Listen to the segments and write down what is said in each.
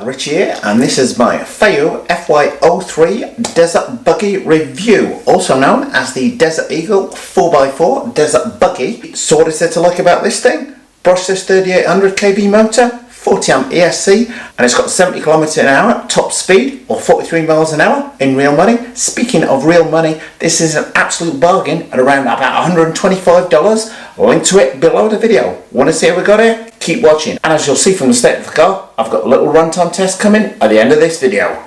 Richie here, and this is my Feiyue FY03 Desert Buggy review, also known as the Desert Eagle 4x4 Desert Buggy. So what is there to like about this thing? Brushless 3800 kV motor, 40 amp ESC, and it's got 70 km/h top speed, or 43 miles an hour in real money. Speaking of real money, this is an absolute bargain at around about $125. Link to it below the video. Want to see how we got here? Keep watching. And as you'll see from the state of the car, I've got a little runtime test coming at the end of this video.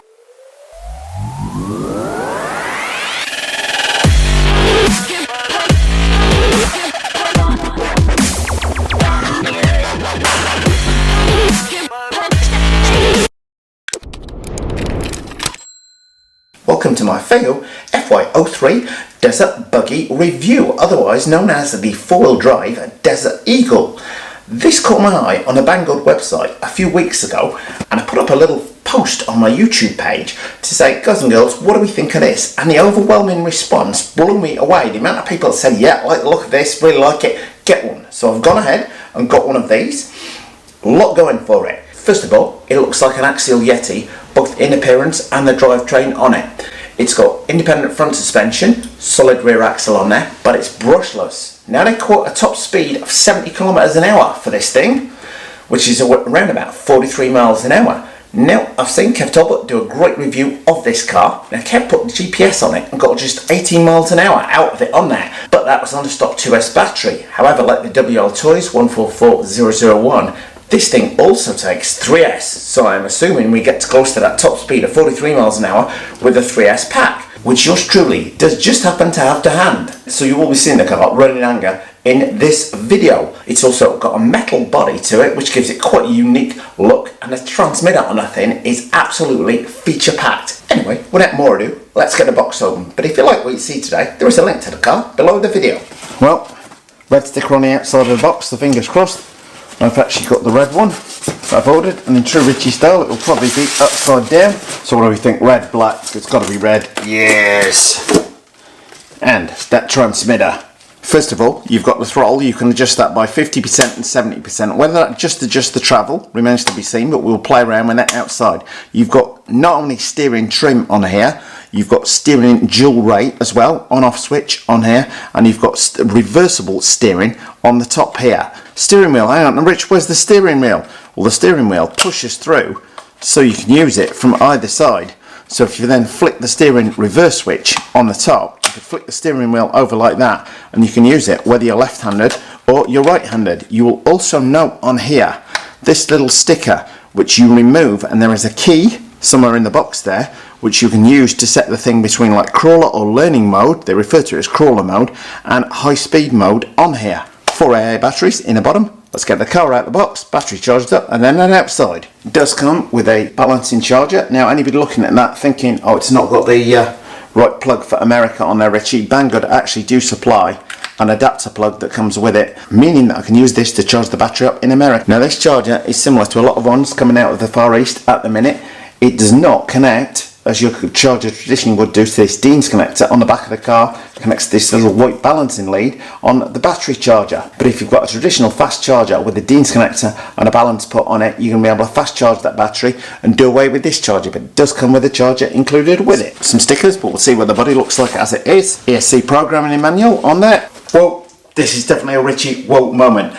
Welcome to my Feiyue FY03 Desert Buggy review, otherwise known as the 4-wheel drive Desert Eagle. This caught my eye on a Banggood website a few weeks ago, and I put up a little post on my YouTube page to say, guys and girls, what do we think of this? And the overwhelming response blew me away. The amount of people that said, yeah, I like the look of this, really like it, get one. So I've gone ahead and got one of these. A lot going for it. First of all, it looks like an axial Yeti, both in appearance and the drivetrain on it. It's got independent front suspension, solid rear axle on there, but it's brushless. Now they quote a top speed of 70 km/h for this thing, which is around about 43 miles an hour. Now, I've seen Kev Talbot do a great review of this car. Now, Kev put the GPS on it and got just 18 miles an hour out of it on there, but that was on the stock 2S battery. However, like the WL Toys 144001, this thing also takes 3S, so I'm assuming we get close to that top speed of 43 miles an hour with a 3S pack, which yours truly does just happen to have to hand. So you will be seeing the car running anger in this video. It's also got a metal body to it, which gives it quite a unique look, and the transmitter on that thing is absolutely feature packed. Anyway, without more ado, let's get the box open. But if you like what you see today, there is a link to the car below the video. Well, red sticker on the outside of the box, the fingers crossed. I've actually got the red one that I've ordered, and in true Richie style it will probably be upside down. So what do we think? Red, black, it's got to be red. Yes! And that transmitter. First of all, you've got the throttle. You can adjust that by 50% and 70%. Whether that just adjusts the travel remains to be seen, but we'll play around with that outside. You've got not only steering trim on here, you've got steering dual rate as well, on-off switch on here, and you've got reversible steering on the top here. Steering wheel, hang on, Rich, where's the steering wheel? Well, the steering wheel pushes through so you can use it from either side. So if you then flick the steering reverse switch on the top, you can flick the steering wheel over like that, and you can use it whether you're left-handed or you're right-handed. You will also note on here this little sticker which you remove, and there is a key somewhere in the box there which you can use to set the thing between like crawler or learning mode, they refer to it as crawler mode, and high speed mode on here. 4 AA batteries in the bottom. Let's get the car out of the box, battery charged up, and then outside. It does come with a balancing charger. Now anybody looking at that thinking, oh, it's not got the right plug for America on there, Richie, Banggood actually do supply an adapter plug that comes with it, meaning that I can use this to charge the battery up in America. Now this charger is similar to a lot of ones coming out of the Far East at the minute. It does not connect as your charger traditionally would do to this Dean's connector on the back of the car. It connects to this little white balancing lead on the battery charger. But if you've got a traditional fast charger with a Dean's connector and a balance put on it, you're going to be able to fast charge that battery and do away with this charger. But it does come with a charger included with it. Some stickers, but we'll see what the body looks like as it is. ESC programming manual on there. Well, this is definitely a Richie whoa moment.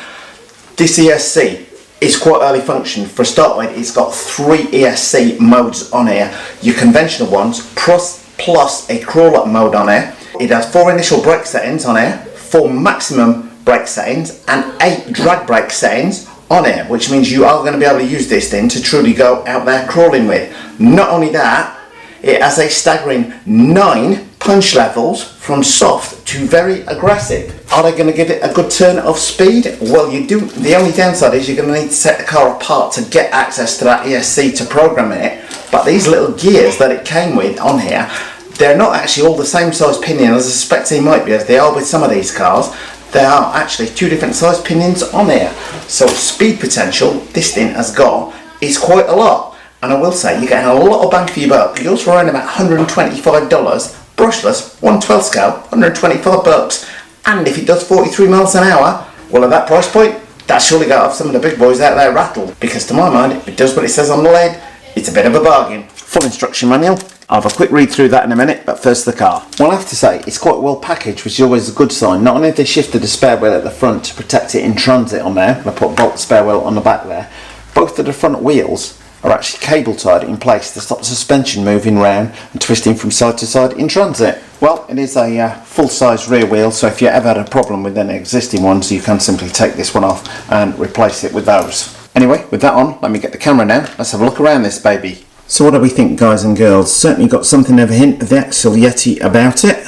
This ESC is quite early function. For a start with, it's got 3 ESC modes on here. Your conventional ones, plus a crawler mode on here. It has 4 initial brake settings on here, 4 maximum brake settings, and 8 drag brake settings on here, which means you are going to be able to use this thing to truly go out there crawling with. Not only that, it has a staggering 9 punch levels from soft to very aggressive. Are they going to give it a good turn of speed? Well, you do. The only downside is you're going to need to set the car apart to get access to that ESC to program it. But these little gears that it came with on here, they're not actually all the same size pinion as I suspect they might be, as they are with some of these cars. There are actually 2 different size pinions on here. So speed potential this thing has got is quite a lot. And I will say, you're getting a lot of bang for your buck. Yours for around about $125. Brushless, 1/12 scale, 125 bucks. And if it does 43 miles an hour, well, at that price point, that's surely got to have some of the big boys out there rattled. Because to my mind, if it does what it says on the lead, It's a bit of a bargain. Full instruction manual. I'll have a quick read through that in a minute, but first the car. Well, I have to say, it's quite well packaged, which is always a good sign. Not only have they shifted the spare wheel at the front to protect it in transit on there, I put a bolt spare wheel on the back there, both of the front wheels are actually cable tied in place to stop the suspension moving round and twisting from side to side in transit. Well, it is a full-size rear wheel, so if you ever had a problem with any existing ones, you can simply take this one off and replace it with those. Anyway, with that on, let me get the camera now. Let's have a look around this baby. So what do we think, guys and girls? Certainly got something of a hint of the Axle Yeti about it.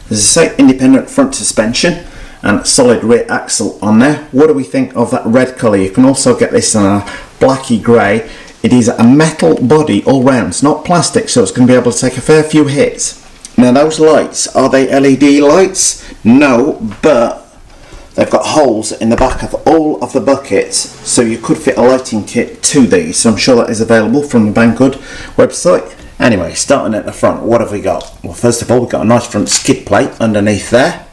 There's a say independent front suspension and a solid rear axle on there. What do we think of that red colour? You can also get this in a blacky grey. It is a metal body all round. It's not plastic, so it's going to be able to take a fair few hits. Now those lights, are they LED lights? No, but they've got holes in the back of all of the buckets, so you could fit a lighting kit to these. So I'm sure that is available from the Banggood website. Anyway, starting at the front, what have we got? Well, first of all, we've got a nice front skid plate underneath there.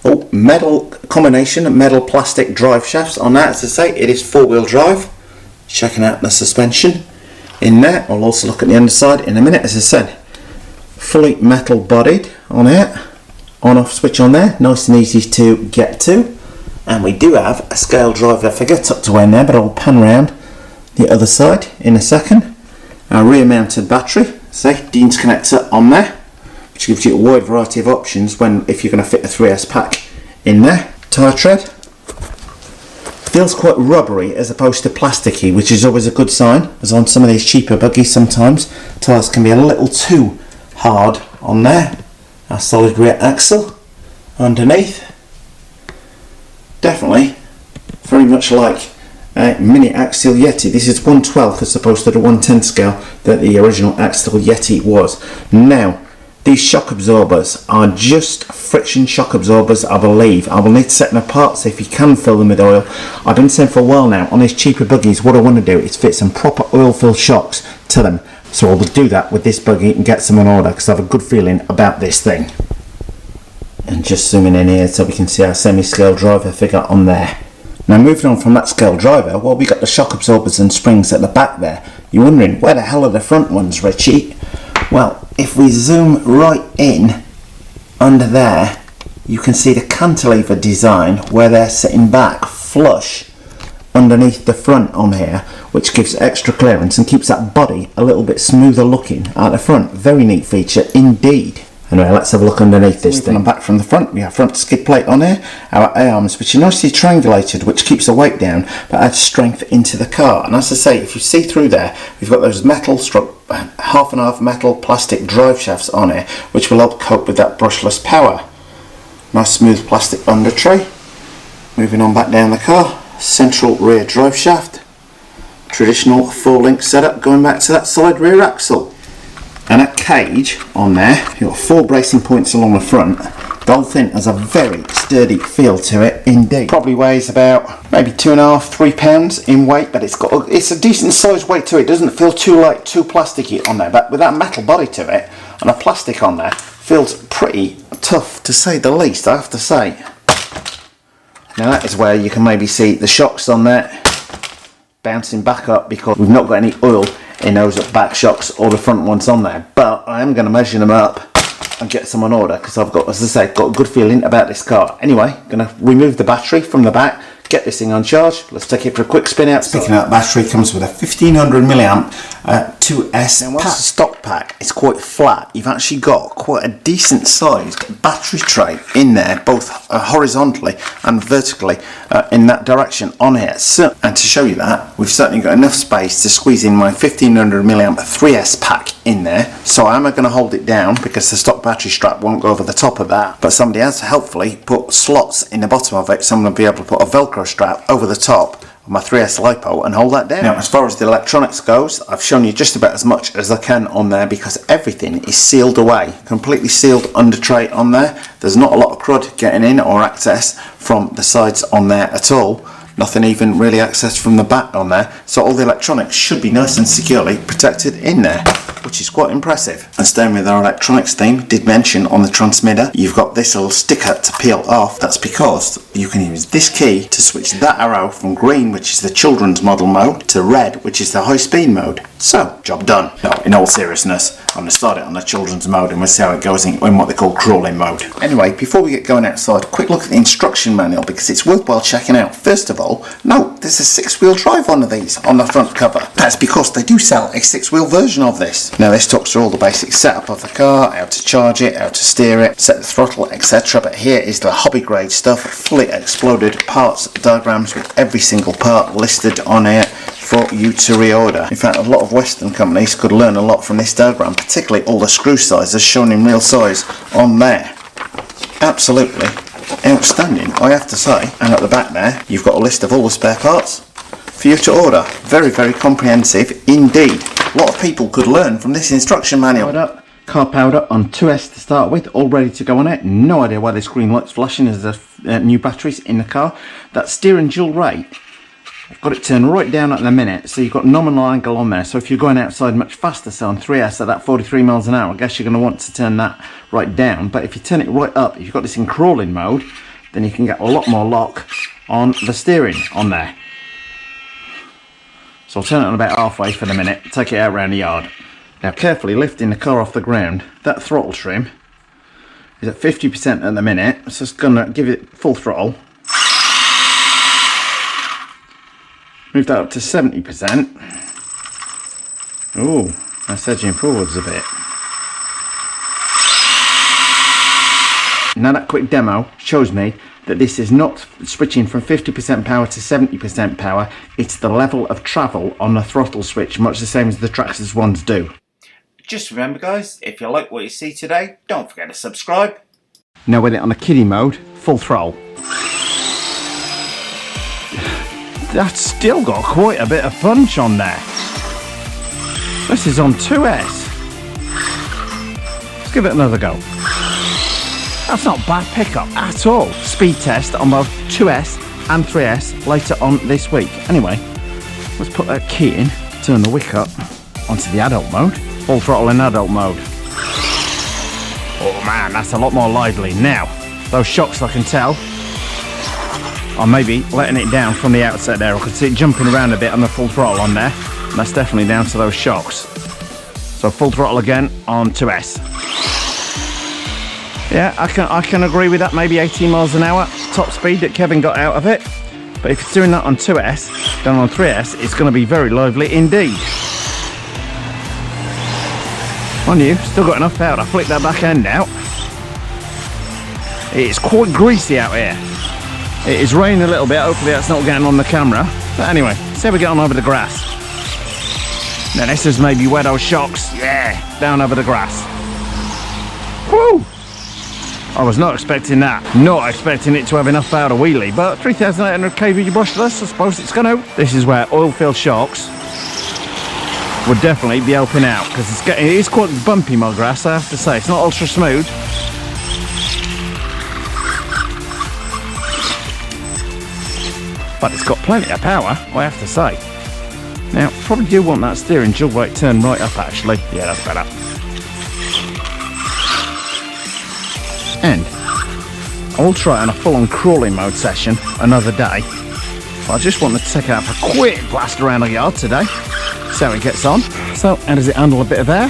Oh, metal combination, metal plastic drive shafts on that. As I say, it is 4-wheel drive. Checking out the suspension in there. I'll also look at the underside in a minute. As I said, fully metal bodied on it. On off switch on there, nice and easy to get to. And we do have a scale driver figure tucked away in there, but I'll pan round the other side in a second. Our rear mounted battery, say Dean's connector on there, which gives you a wide variety of options if you're going to fit a 3S pack in there. Tyre tread feels quite rubbery as opposed to plasticky, which is always a good sign, as on some of these cheaper buggies sometimes tyres can be a little too hard on there. Our solid rear axle underneath, definitely very much like a mini Axle Yeti. This is 1/12 as opposed to the 1/10 scale that the original Axle Yeti was. Now these shock absorbers are just friction shock absorbers, I believe. I will need to set them apart, so if you can fill them with oil. I've been saying for a while now, on these cheaper buggies, what I want to do is fit some proper oil-filled shocks to them. So I will do that with this buggy and get some on order, because I have a good feeling about this thing. And just zooming in here so we can see our semi-scale driver figure on there. Now moving on from that scale driver, well, we got the shock absorbers and springs at the back there. You're wondering, where the hell are the front ones, Richie? Well, if we zoom right in under there, you can see the cantilever design where they're sitting back flush underneath the front on here, which gives extra clearance and keeps that body a little bit smoother looking at the front. Very neat feature indeed. Anyway, let's have a look underneath this thing. Back from the front, we have front skid plate on here, our A-arms, which are nicely triangulated, which keeps the weight down but adds strength into the car. And as I say, if you see through there, we've got those metal half and half metal plastic drive shafts on here, which will help cope with that brushless power. Nice smooth plastic under tray. Moving on back down the car, central rear drive shaft, traditional 4-link setup going back to that solid rear axle. And a cage on there, you've got 4 bracing points along the front. The whole thing has a very sturdy feel to it indeed. Probably weighs about maybe 2.5–3 pounds in weight, but it's a decent sized weight to it. It doesn't feel too light, too plasticky on there, but with that metal body to it and a plastic on there, feels pretty tough to say the least, I have to say. Now that is where you can maybe see the shocks on there bouncing back up, because we've not got any oil in those back shocks or the front ones on there, but I am going to measure them up and get some on order, because I've got, as I say, got a good feeling about this car. Anyway, going to remove the battery from the back, get this thing on charge. Let's take it for a quick spin out. Speaking of that battery, comes with a 1500 milliamp 2S pack. Whilst the stock pack is quite flat, you've actually got quite a decent sized battery tray in there, both horizontally and vertically in that direction on here. So, and to show you that, we've certainly got enough space to squeeze in my 1500 milliamp 3S pack in there. So I'm going to hold it down because the stock battery strap won't go over the top of that, but somebody has to helpfully put slots in the bottom of it, so I'm going to be able to put a Velcro strap over the top of my 3S LiPo and hold that down. Now, as far as the electronics goes, I've shown you just about as much as I can on there, because everything is sealed away, completely sealed under tray on there. There's not a lot of crud getting in or access from the sides on there at all. Nothing even really accessed from the back on there, so all the electronics should be nice and securely protected in there. drive, which is quite impressive. And staying with our electronics theme, did mention on the transmitter you've got this little sticker to peel off. That's because you can use this key to switch that arrow from green, which is the children's model mode, to red, which is the high speed mode. So, job done. No, in all seriousness, I'm going to start it on the children's mode and we'll see how it goes in what they call crawling mode. Anyway, before we get going outside, a quick look at the instruction manual because it's worthwhile checking out. First of all, note there's a 6-wheel drive one of these on the front cover. That's because they do sell a 6-wheel version of this. Now this talks through all the basic setup of the car, how to charge it, how to steer it, set the throttle, etc. But here is the hobby grade stuff, fully exploded parts diagrams with every single part listed on here for you to reorder. In fact, a lot of Western companies could learn a lot from this diagram, particularly all the screw sizes shown in real size on there. Absolutely outstanding, I have to say. And at the back there, you've got a list of all the spare parts for you to order. Very, very comprehensive indeed. A lot of people could learn from this instruction manual. Car powered up on 2S to start with, all ready to go on it. No idea why this green light's flashing as the new batteries in the car. That steering dual rate, I've got it turned right down at the minute, so you've got nominal angle on there. So if you're going outside much faster, so on 3S at that 43 miles an hour, I guess you're going to want to turn that right down. But if you turn it right up, if you've got this in crawling mode, then you can get a lot more lock on the steering on there. So I'll turn it on about halfway for the minute, take it out around the yard. Now carefully lifting the car off the ground, that throttle trim is at 50% at the minute, so it's going to give it full throttle. Move that up to 70%. Ooh, that's edging forwards a bit. Now that quick demo shows me that this is not switching from 50% power to 70% power, it's the level of travel on the throttle switch, much the same as the Traxxas ones do. Just remember guys, if you like what you see today, don't forget to subscribe. Now with it on a kiddie mode, full throttle. That's still got quite a bit of punch on there. This is on 2S. Let's give it another go. That's not bad pickup at all. Speed test on both 2S and 3S later on this week. Anyway, let's put that key in, turn the wick up onto the adult mode. Full throttle in adult mode. Oh man, that's a lot more lively. Now, those shocks I can tell are maybe letting it down from the outset there. I could see it jumping around a bit on the full throttle on there. And that's definitely down to those shocks. So full throttle again on 2S. Yeah, I can agree with that. Maybe 18 miles an hour top speed that Kevin got out of it. But if it's doing that on 2S, then on 3S, it's going to be very lively indeed. On you, still got enough power to flick that back end out. It's quite greasy out here. It is raining a little bit, hopefully that's not getting on the camera. But anyway, see how we get on over the grass. Now this is maybe where those shocks, yeah, down over the grass. Woo! I was not expecting that. Not expecting it to have enough power to wheelie, but 3,800 kV brushless, I suppose it's going to. This is where oil-filled shocks would definitely be helping out, because it is quite bumpy, my grass, I have to say. It's not ultra smooth. But it's got plenty of power, I have to say. Now, probably do want that steering dual rate turned right up actually. Yeah, that's better. And I will try on a full-on crawling mode session another day. I just want to take it out for a quick blast around the yard today. See how it gets on. So, how does it handle a bit of air?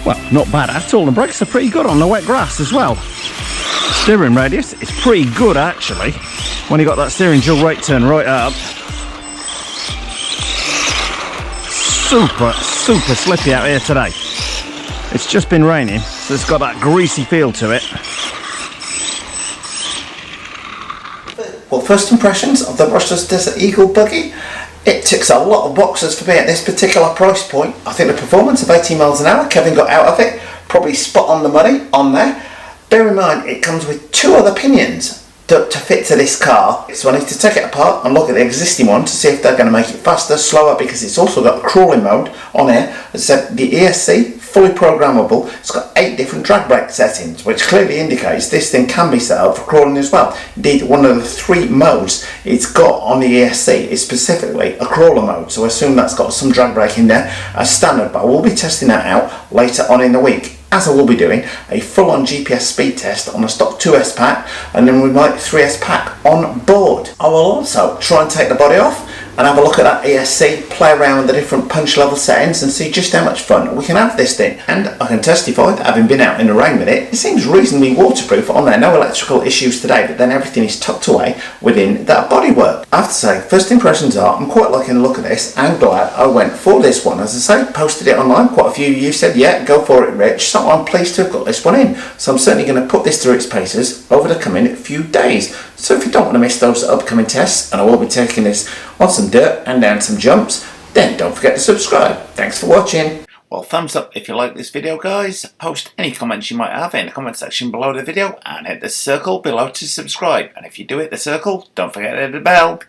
Well, not bad at all. The brakes are pretty good on the wet grass as well. Steering radius is pretty good actually. When you got that steering dual rate turn right up. Super slippy out here today. It's just been raining, so it's got that greasy feel to it. Well, first impressions of the Brushless Desert Eagle buggy. It ticks a lot of boxes for me at this particular price point. I think the performance of 18 miles an hour Kevin got out of it, probably spot on the money on there. Bear in mind, it comes with two other pinions to fit to this car. So I need to take it apart and look at the existing one to see if they're going to make it faster, slower, because it's also got a crawling mode on here. As I said, the ESC fully programmable. It's got 8 different drag brake settings, which clearly indicates this thing can be set up for crawling as well. Indeed, one of the 3 modes it's got on the ESC is specifically a crawler mode, so I assume that's got some drag brake in there as standard, but we'll be testing that out later on in the week, as I will be doing a full-on GPS speed test on a stock 2S pack, and then we might 3S pack on board. I will also try and take the body off and have a look at that ESC, play around with the different punch level settings and see just how much fun we can have this thing. And I can testify that having been out in the rain with it, it seems reasonably waterproof on there. No electrical issues today, but then everything is tucked away within that bodywork. I have to say, first impressions are, I'm quite liking the look of this and glad I went for this one. As I say, posted it online, quite a few of you said, yeah, go for it, Rich. So I'm pleased to have got this one in. So I'm certainly going to put this through its paces over the coming few days. So if you don't want to miss those upcoming tests, and I will be taking this on some dirt and down some jumps, then don't forget to subscribe. Thanks for watching. Well, thumbs up if you like this video, guys. Post any comments you might have in the comment section below the video and hit the circle below to subscribe. And if you do hit the circle, don't forget to hit the bell.